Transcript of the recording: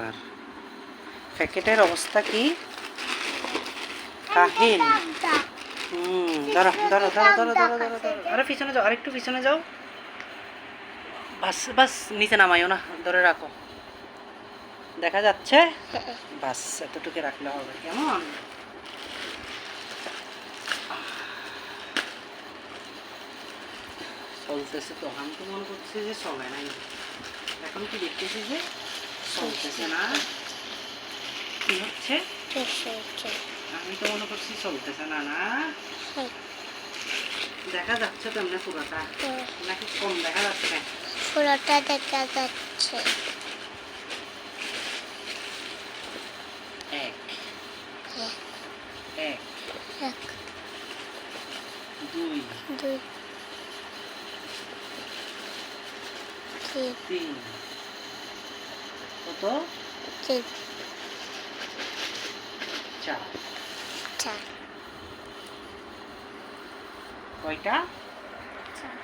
অন্ধকার। প্যাকেটের অবস্থা কি কাহিল। ধরো ধরো ধরো ধরো ধরো ধরো ধরো, আরে পিছনে যাও, আরেকটু পিছনে যাও। বাস বাস, নিচে নামাইও না, ধরে রাখো। দেখা যাচ্ছে? বাস, এতটুকু রাখলে হবে। কেমন চলতেছে তো? আমি তো মনে করছি যে চলে নাই, এখন কি দেখতেছি যে চলতেছে না। কি হচ্ছে? আমি তো মনে করছি চলতেছে না। না, দেখা যাচ্ছে তো এমনি পুরোটা, নাকি কম দেখা যাচ্ছে? পুরোটা দেখা যাচ্ছে। এক এক এক, দুই দুই, তিন, তিন, কত? তিন, চার। চার, কয়টা? চার।